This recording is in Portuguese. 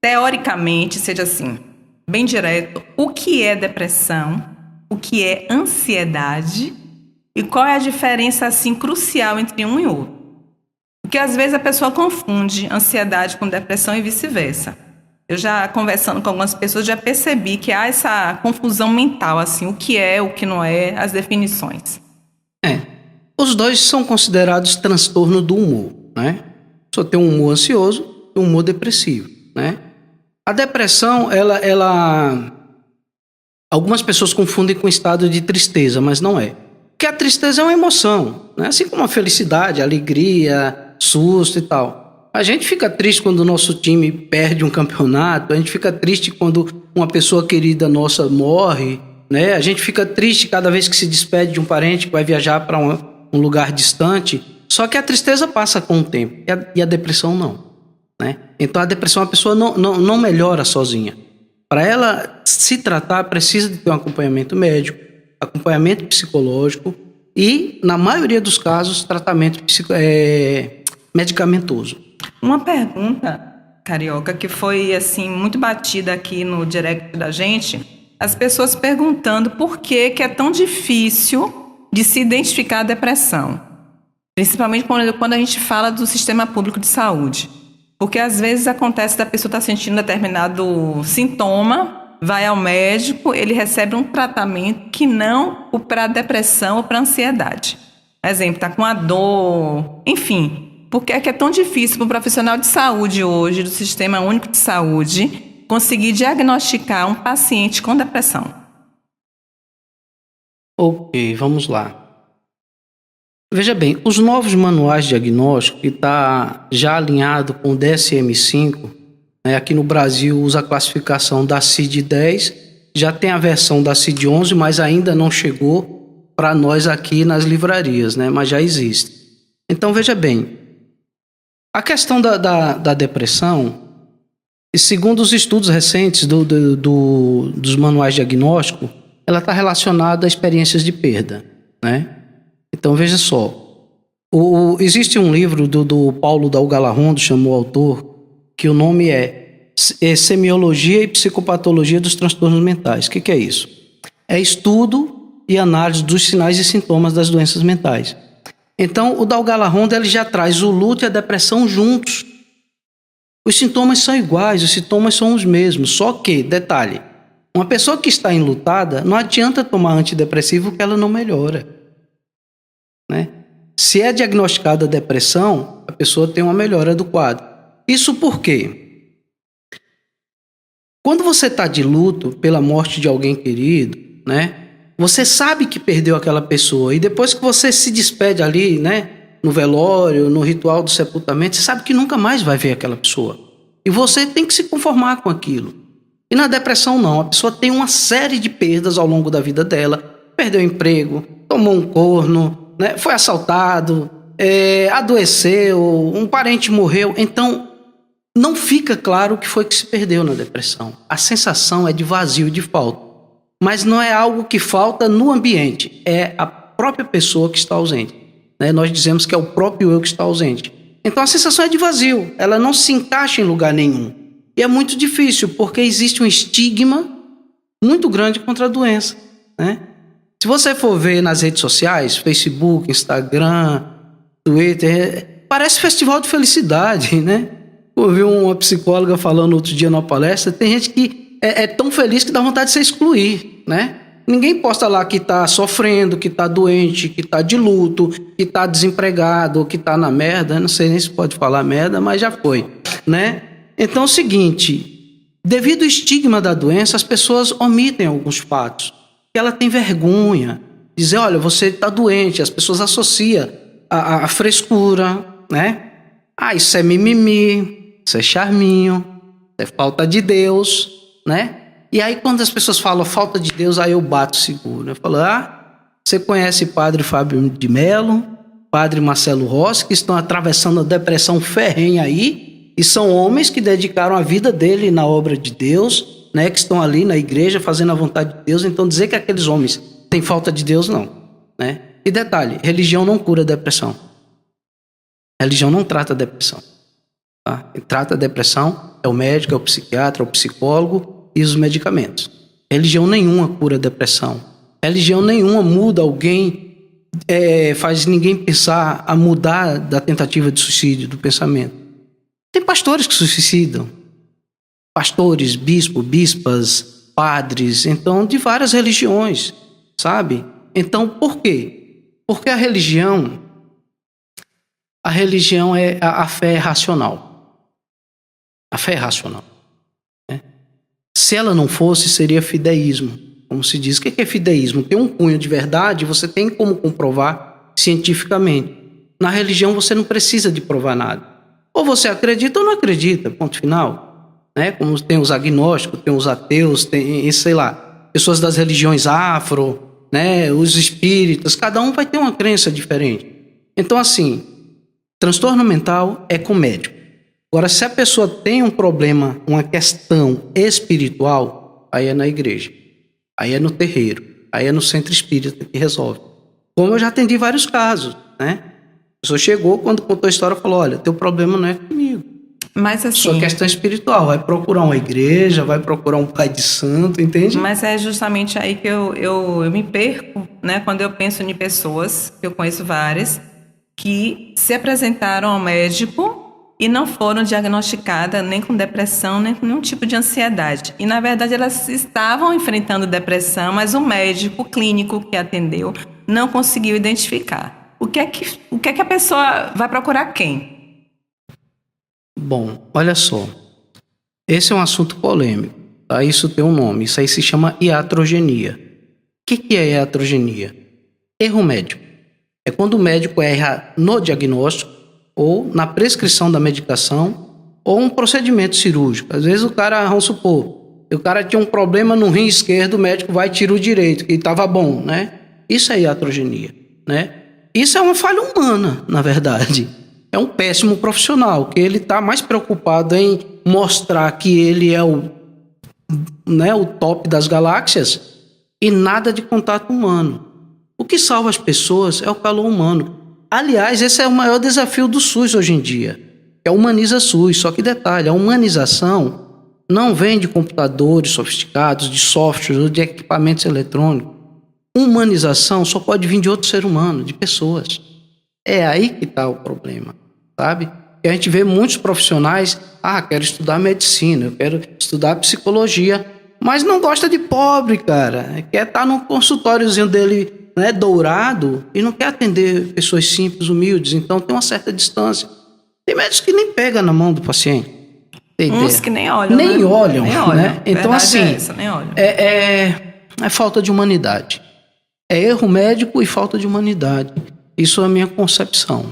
teoricamente, seja assim, bem direto, o que é depressão, o que é ansiedade e qual é a diferença, assim, crucial entre um e outro. Porque, às vezes, a pessoa confunde ansiedade com depressão e vice-versa. Eu já, conversando com algumas pessoas, já percebi que há essa confusão mental, assim, o que é, o que não é, as definições. Os dois são considerados transtorno do humor, né? Só tem um humor ansioso e um humor depressivo, né? A depressão, algumas pessoas confundem com estado de tristeza, mas não é. Porque a tristeza é uma emoção, né? Assim como a felicidade, a alegria, susto e tal. A gente fica triste quando o nosso time perde um campeonato, a gente fica triste quando uma pessoa querida nossa morre, né? A gente fica triste cada vez que se despede de um parente que vai viajar para um lugar distante. Só que a tristeza passa com o tempo e a depressão não, né? Então a depressão, a pessoa não melhora sozinha. Para ela se tratar, precisa de ter um acompanhamento médico, acompanhamento psicológico e, na maioria dos casos, tratamento medicamentoso. Uma pergunta, Carioca, que foi assim muito batida aqui no direct da gente, as pessoas perguntando por que é tão difícil de se identificar a depressão, principalmente quando a gente fala do sistema público de saúde. Porque às vezes acontece da pessoa estar sentindo determinado sintoma, vai ao médico, ele recebe um tratamento que não o para depressão ou para ansiedade. Por exemplo, está com a dor, enfim. Por que é tão difícil para um profissional de saúde hoje, do Sistema Único de Saúde, conseguir diagnosticar um paciente com depressão? Ok, vamos lá. Veja bem, os novos manuais de diagnóstico, que está já alinhado com o DSM-5, né, aqui no Brasil usa a classificação da CID-10, já tem a versão da CID-11, mas ainda não chegou para nós aqui nas livrarias, né, mas já existe. Então, veja bem, a questão da depressão, e segundo os estudos recentes dos manuais de diagnóstico, ela está relacionada a experiências de perda, né? Então, veja só, existe um livro do Paulo Dalgalarrondo, chamou o autor, que o nome é Semiologia e Psicopatologia dos Transtornos Mentais. O que é isso? É estudo e análise dos sinais e sintomas das doenças mentais. Então, o Dalgalarrondo ele já traz o luto e a depressão juntos. Os sintomas são iguais, os sintomas são os mesmos, só que, detalhe, uma pessoa que está enlutada, não adianta tomar antidepressivo que ela não melhora. Né? Se é diagnosticada a depressão, a pessoa tem uma melhora do quadro. Isso por quê? Quando você está de luto pela morte de alguém querido, né, você sabe que perdeu aquela pessoa e depois que você se despede ali, né, no velório, no ritual do sepultamento, você sabe que nunca mais vai ver aquela pessoa. E você tem que se conformar com aquilo. E na depressão não, a pessoa tem uma série de perdas ao longo da vida dela, perdeu o emprego, tomou um corno, né, foi assaltado, adoeceu, um parente morreu. Então, não fica claro o que foi que se perdeu na depressão. A sensação é de vazio, de falta. Mas não é algo que falta no ambiente, é a própria pessoa que está ausente. Né? Nós dizemos que é o próprio eu que está ausente. Então, a sensação é de vazio, ela não se encaixa em lugar nenhum. E é muito difícil, porque existe um estigma muito grande contra a doença, né? Se você for ver nas redes sociais, Facebook, Instagram, Twitter, parece festival de felicidade, né? Ouvi uma psicóloga falando outro dia numa palestra, tem gente que é tão feliz que dá vontade de se excluir, né? Ninguém posta lá que está sofrendo, que está doente, que está de luto, que está desempregado, que está na merda. Não sei nem se pode falar merda, mas já foi, né? Então é o seguinte, devido ao estigma da doença, as pessoas omitem alguns fatos. Ela tem vergonha, dizer, olha, você está doente, as pessoas associam a frescura, né? Ah, isso é mimimi, isso é charminho, isso é falta de Deus, né? E aí quando as pessoas falam falta de Deus, aí eu bato seguro. Eu falo, você conhece Padre Fábio de Mello, Padre Marcelo Rossi, que estão atravessando a depressão ferrenha aí, e são homens que dedicaram a vida dele na obra de Deus, né, que estão ali na igreja fazendo a vontade de Deus. Então dizer que aqueles homens têm falta de Deus, não, né? E detalhe, religião não cura depressão. Religião não trata depressão. Tá? Quem trata a depressão é o médico, é o psiquiatra, é o psicólogo e os medicamentos. Religião nenhuma cura a depressão. Religião nenhuma muda alguém, faz ninguém pensar a mudar da tentativa de suicídio, do pensamento. Tem pastores que se suicidam. Pastores, bispos, bispas, padres, então, de várias religiões, sabe? Então, por quê? Porque a religião a fé é racional. A fé é racional. Né? Se ela não fosse, seria fideísmo. Como se diz, o que é fideísmo? Tem um cunho de verdade, você tem como comprovar cientificamente. Na religião você não precisa de provar nada. Ou você acredita ou não acredita, ponto final. Né? Como tem os agnósticos, tem os ateus, tem, sei lá, pessoas das religiões afro, né? Os espíritas, cada um vai ter uma crença diferente. Então, assim, transtorno mental é com médico. Agora, se a pessoa tem um problema, uma questão espiritual, aí é na igreja, aí é no terreiro, aí é no centro espírita que resolve. Como eu já atendi vários casos, né? A pessoa chegou, quando contou a história, falou, olha, teu problema não é comigo. Mas assim... Sua questão espiritual, vai procurar uma igreja, vai procurar um pai de santo, entende? Mas é justamente aí que eu me perco, né? Quando eu penso em pessoas, eu conheço várias, que se apresentaram ao médico e não foram diagnosticadas nem com depressão, nem com nenhum tipo de ansiedade. E, na verdade, elas estavam enfrentando depressão, mas o médico clínico que atendeu não conseguiu identificar. O que é que a pessoa vai procurar quem? Bom, olha só. Esse é um assunto polêmico. Tá? Isso tem um nome. Isso aí se chama iatrogenia. O que é iatrogenia? Erro médico. É quando o médico erra no diagnóstico ou na prescrição da medicação ou um procedimento cirúrgico. Às vezes o cara, vamos supor, o cara tinha um problema no rim esquerdo, o médico vai e tira o direito, que estava bom, né? Isso é iatrogenia, né? Isso é uma falha humana, na verdade. É um péssimo profissional, que ele está mais preocupado em mostrar que ele é o top das galáxias e nada de contato humano. O que salva as pessoas é o calor humano. Aliás, esse é o maior desafio do SUS hoje em dia. É humaniza SUS. Só que detalhe, a humanização não vem de computadores sofisticados, de softwares ou de equipamentos eletrônicos. Humanização só pode vir de outro ser humano, de pessoas. É aí que está o problema, sabe? E a gente vê muitos profissionais, quero estudar medicina, eu quero estudar psicologia, mas não gosta de pobre, cara. Quer estar no consultóriozinho dele, né, dourado, e não quer atender pessoas simples, humildes, então tem uma certa distância. Tem médicos que nem pegam na mão do paciente. Uns que nem olham, nem né? olham, nem olham, né? Então, assim, nem olham. É falta de humanidade. É erro médico e falta de humanidade. Isso é a minha concepção.